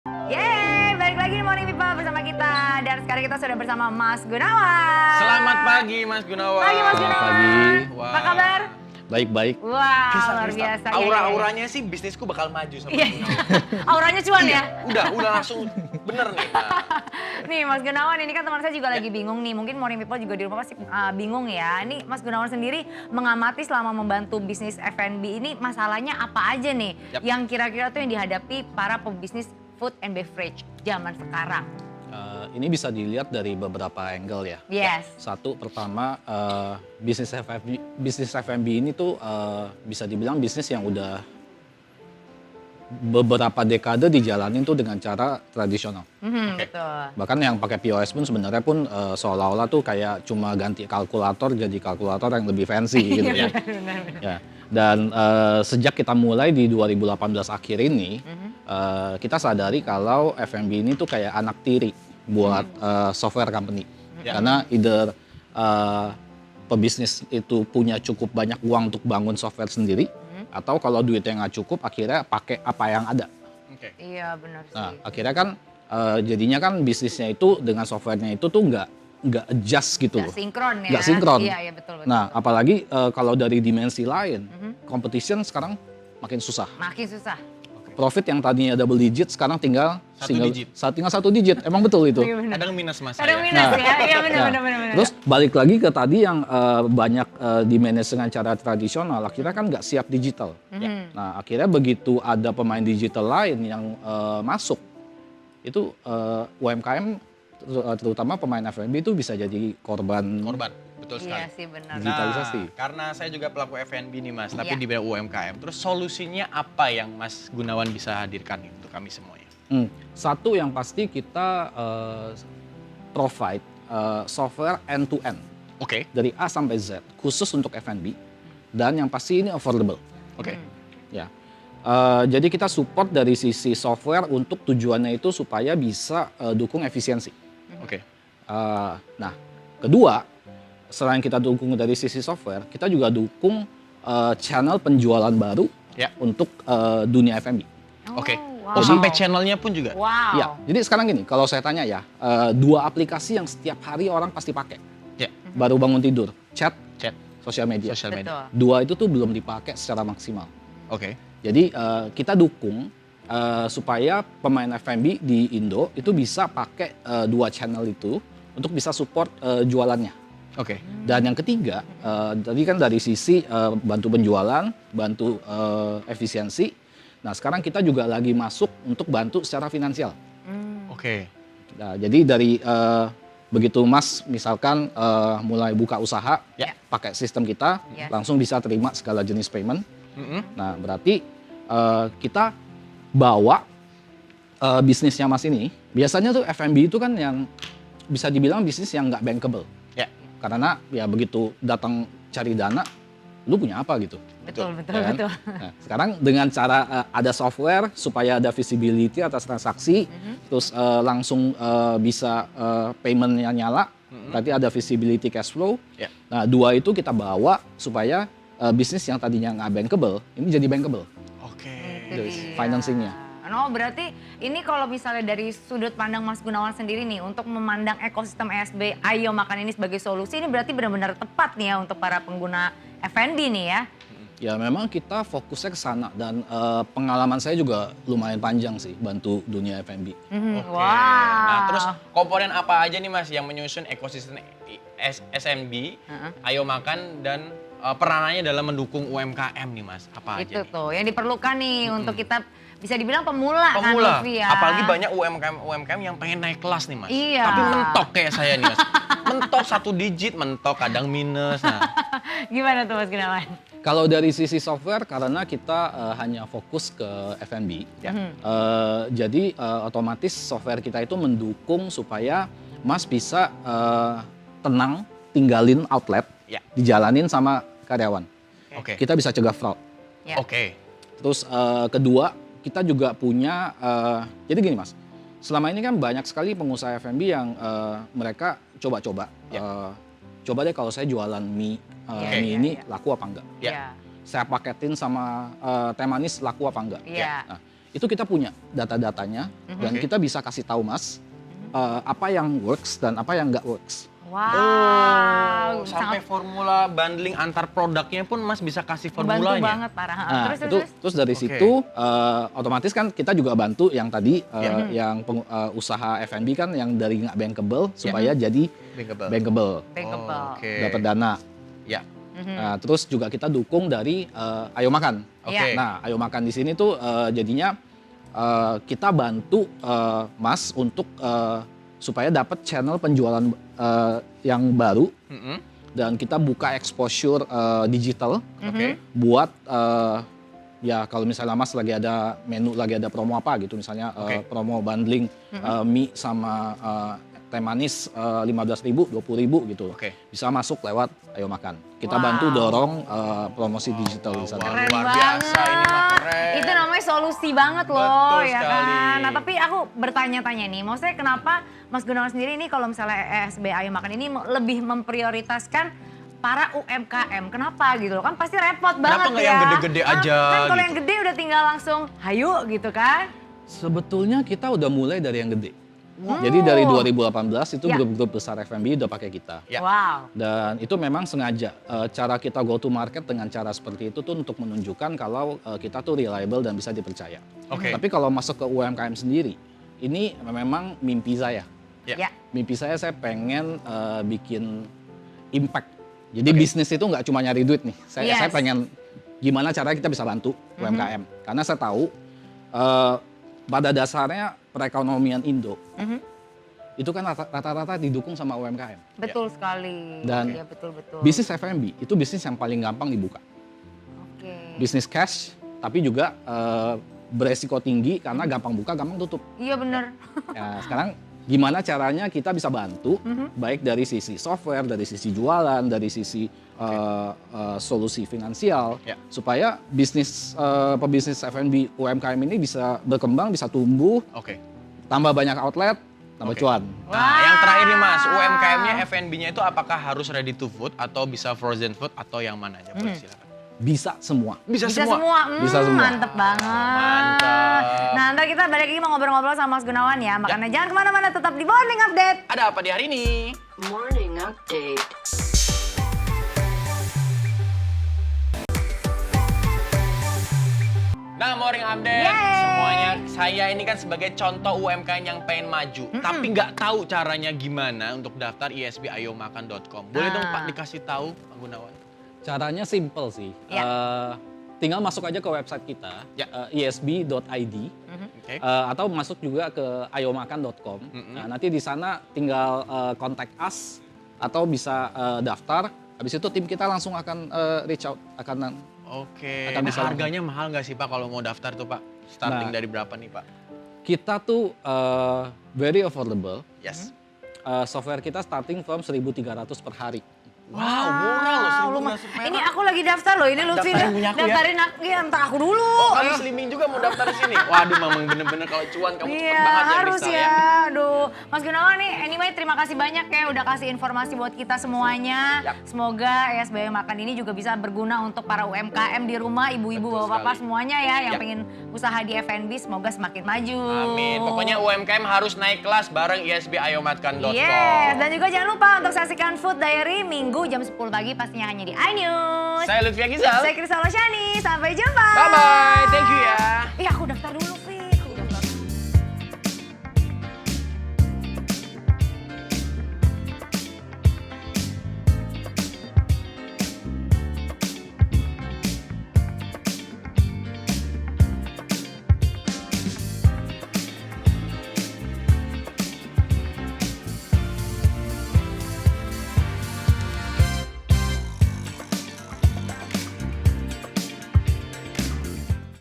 Yeay, balik lagi di Morning People bersama kita. Dan sekarang kita sudah bersama Mas Gunawan. Selamat pagi Mas Gunawan. Pagi Mas Selamat Gunawan. pagi. Apa kabar? Baik-baik. Wah, Kristal, luar Kristal. biasa. Aura-auranya sih bisnisku bakal maju sama Iya, Mas iya. Gunawan. Auranya cuan ya? Udah langsung bener nih. Nih Mas Gunawan, ini kan teman saya juga lagi bingung nih. Mungkin Morning People juga di rumah pasti bingung ya. Ini Mas Gunawan sendiri mengamati selama membantu bisnis F&B ini masalahnya apa aja nih? Yap. Yang kira-kira tuh yang dihadapi para pebisnis food and beverage zaman sekarang. Ini bisa dilihat dari beberapa angle ya. Yes. Satu, pertama bisnis F&B ini tuh bisa dibilang bisnis yang udah beberapa dekade dijalanin tuh dengan cara tradisional. Betul. Bahkan yang pakai POS pun sebenarnya pun seolah-olah tuh kayak cuma ganti kalkulator jadi kalkulator yang lebih fancy gitu ya. Ya. Dan sejak kita mulai di 2018 akhir ini, kita sadari kalau F&B ini tuh kayak anak tiri buat software company. Karena either pebisnis itu punya cukup banyak uang untuk bangun software sendiri, atau kalau duitnya nggak cukup akhirnya pakai apa yang ada. Oke. Iya benar sih. Nah akhirnya kan jadinya kan bisnisnya itu dengan softwarenya itu tuh nggak adjust gitu loh. Nggak sinkron ya. Nggak sinkron. Iya betul. Nah apalagi kalau dari dimensi lain, competition sekarang makin susah. Makin susah. Profit yang tadinya double digit sekarang tinggal Digit. tinggal 1 digit. Emang betul itu. Iya, benar. Kadang minus Mas Kadang saya. minus Nah, ya. Iya benar Nah, benar. Terus balik lagi ke tadi yang banyak di manage dengan cara tradisional, akhirnya kan nggak siap digital. Nah akhirnya begitu ada pemain digital lain yang masuk, itu UMKM terutama pemain F&B itu bisa jadi korban. Betul sekali. Iya sih benar. Digitalisasi. Nah, karena saya juga pelaku F&B nih Mas, tapi Iya. di bidang UMKM. Terus solusinya apa yang Mas Gunawan bisa hadirkan nih untuk kami semuanya? Satu yang pasti kita provide software end-to-end Oke. dari A sampai Z khusus untuk F&B, dan yang pasti ini affordable. Oke. Ya, jadi kita support dari sisi software untuk tujuannya itu supaya bisa dukung efisiensi. Oke. Nah, kedua, selain kita dukung dari sisi software, kita juga dukung channel penjualan baru Ya. untuk dunia F&B. Oke. wow. Oh, sampai channelnya pun juga? Wow. Ya, jadi sekarang gini, kalau saya tanya ya, 2 aplikasi yang setiap hari orang pasti pakai, Ya. baru bangun tidur, chat, Chat, sosial media. sosial media. Betul. 2 itu tuh belum dipakai secara maksimal. Oke. Jadi kita dukung supaya pemain F&B di Indo itu bisa pakai 2 channel itu untuk bisa support jualannya. Oke. Dan yang ketiga, tadi kan dari sisi bantu penjualan, bantu efisiensi. Nah sekarang kita juga lagi masuk untuk bantu secara finansial. Oke. Nah, jadi dari begitu Mas misalkan mulai buka usaha, Ya. pakai sistem kita, Yes. langsung bisa terima segala jenis payment. Mm-mm. Nah, berarti kita bawa bisnisnya Mas ini. Biasanya tuh F&B itu kan yang bisa dibilang bisnis yang nggak bankable. Ya. Karena ya begitu datang cari dana, lu punya apa gitu. Betul Ya kan? betul. Nah, sekarang dengan cara ada software supaya ada visibility atas transaksi, terus langsung bisa paymentnya nyala, berarti ada visibility cash flow. Ya. Nah, 2 itu kita bawa supaya bisnis yang tadinya nggak bankable, ini jadi bankable. Oke. Itu dia. Financingnya. No, berarti ini kalau misalnya dari sudut pandang Mas Gunawan sendiri nih untuk memandang ekosistem ESB Ayo Makan ini sebagai solusi, ini berarti benar-benar tepat nih ya untuk para pengguna F&B nih ya. Ya memang kita fokusnya ke sana, dan pengalaman saya juga lumayan panjang sih bantu dunia F&B. Oke. Wow. Nah, terus komponen apa aja nih Mas yang menyusun ekosistem SMB, Ayo Makan, dan peranannya dalam mendukung UMKM nih Mas? Apa aja Itu nih? tuh yang diperlukan nih untuk kita bisa dibilang pemula kan Pemula, Lutfi ya. apalagi banyak UMKM yang pengen naik kelas nih Mas. Iya. Tapi mentok kayak saya nih Mas. Mentok 1 digit, mentok kadang minus. Nah, Gimana tuh Mas Gunawan? Kalau dari sisi software, karena kita hanya fokus ke F&B, Ya. jadi otomatis software kita itu mendukung supaya Mas bisa tenang tinggalin outlet, Ya. dijalanin sama karyawan. Oke. Kita bisa cegah fraud. Ya. Oke. Terus kedua, kita juga punya, jadi gini Mas, selama ini kan banyak sekali pengusaha F&B yang mereka coba-coba. Coba deh kalau saya jualan mie, mie ini laku apa enggak. Ya. Iya. Saya paketin sama teh manis laku apa enggak. Iya. Nah, itu kita punya data-datanya dan Oke. kita bisa kasih tahu Mas apa yang works dan apa yang nggak works. Wow, Sampai sangat formula bundling antar produknya pun Mas bisa kasih membantu formulanya. banget parah. Nah, Terus. terus dari Oke. situ otomatis kan kita juga bantu yang tadi yang usaha F&B kan yang dari nggak bankable supaya jadi bankable, Bankable. Oke. dapat dana. Ya. Nah, terus juga kita dukung dari Ayo Makan. Oke. Nah, Ayo Makan di sini tuh jadinya kita bantu Mas untuk supaya dapat channel penjualan yang baru Mm-mm. dan kita buka exposure digital Oke. buat ya kalau misalnya Mas lagi ada menu lagi ada promo apa gitu misalnya Oke. promo bundling mie sama teh manis 15.000, 20.000 gitu. Oke. Bisa masuk lewat Ayo Makan. Kita Wow. bantu dorong promosi digital di sana. Wah, Keren luar banget. biasa, ini mah keren. Itu namanya solusi banget loh, Betul ya sekali. kan. Nah, tapi aku bertanya-tanya nih, maksudnya kenapa Mas Gunawan sendiri ini kalau misalnya ESB Ayo Makan ini lebih memprioritaskan para UMKM? Kenapa gitu loh? Kan pasti repot banget nggak ya. yang gede-gede aja Kan kalau gitu? yang gede udah tinggal langsung hayu gitu kan. Sebetulnya kita udah mulai dari yang gede. Jadi dari 2018 itu Ya. grup-grup besar F&B udah pakai kita. Ya. Wow. Dan itu memang sengaja cara kita go to market dengan cara seperti itu tuh untuk menunjukkan kalau kita tuh reliable dan bisa dipercaya. Oke. Tapi kalau masuk ke UMKM sendiri, ini memang mimpi saya. Ya. Ya. Mimpi saya pengen bikin impact. Jadi bisnis itu nggak cuma nyari duit nih. Saya Yes. pengen gimana caranya kita bisa bantu UMKM. Karena saya tahu pada dasarnya perekonomian Indo itu kan rata-rata didukung sama UMKM. Betul sekali. Dan Iya, betul-betul. Bisnis F&B itu bisnis yang paling gampang dibuka. Oke. Bisnis cash tapi juga beresiko tinggi karena gampang buka, gampang tutup. Iya bener. Ya, sekarang gimana caranya kita bisa bantu baik dari sisi software, dari sisi jualan, dari sisi solusi finansial Ya. supaya bisnis pebisnis F&B UMKM ini bisa berkembang, bisa tumbuh, Oke. tambah banyak outlet, tambah Oke. cuan. Nah, yang terakhir nih Mas, UMKM-nya F&B-nya itu apakah harus ready to food atau bisa frozen food atau yang mana aja? Boleh silakan. Bisa semua. Bisa Bisa semua. semua. Bisa semua. Mantep banget. Mantap. Nah, ntar kita balik lagi mau ngobrol-ngobrol sama Mas Gunawan ya. Makanya jangan kemana-mana, tetap di Morning Update. Ada apa di hari ini? Morning Update. Nah, Morning Update, Yeay. semuanya saya ini kan sebagai contoh UMKM yang pengen maju, tapi nggak tahu caranya gimana untuk daftar isbayomakan.com. Boleh dong Pak dikasih tahu, Pak Gunawan? Caranya simple sih. Ya. Tinggal masuk aja ke website kita, Ya. isb.id, Oke. atau masuk juga ke ayomakan.com. Nah, nanti di sana tinggal contact us atau bisa daftar. Habis itu tim kita langsung akan reach out, akan Oke. Akan Nah, bisa harganya mahal nggak sih Pak kalau mau daftar tuh Pak? Starting Nah. dari berapa nih Pak? kita tuh very affordable. Yes. Software kita starting from 1.300 per hari. Wow, murah loh, lumayan. 1.300 perak. Ini aku lagi daftar loh, ini Lutfi Daftarin punya aku ya. daftarin aku, ya entar aku dulu. Oh, kamu slimming juga mau daftar di sini? Waduh, Mamang bener-bener kalau cuan kamu cepet Iya, banget ya harus Rizal ya. Aduh, Mas Gunawan nih, anyway terima kasih banyak ya udah kasih informasi buat kita semuanya. Yap. Semoga ESB Makan ini juga bisa berguna untuk para UMKM di rumah, ibu-ibu, Betul bapak-bapak sekali. semuanya ya yang Yap. pengen usaha di F&B semoga semakin maju. Amin. Pokoknya UMKM harus naik kelas bareng isbayomakan.com. Yes, dan juga jangan lupa untuk saksikan Food Diary Minggu jam 10 pagi pastinya hanya di iNews. Saya Lutfi Agizal. Saya Kristal Losyani, sampai jumpa. Bye-bye. Thank you ya. Iya, aku daftar dulu.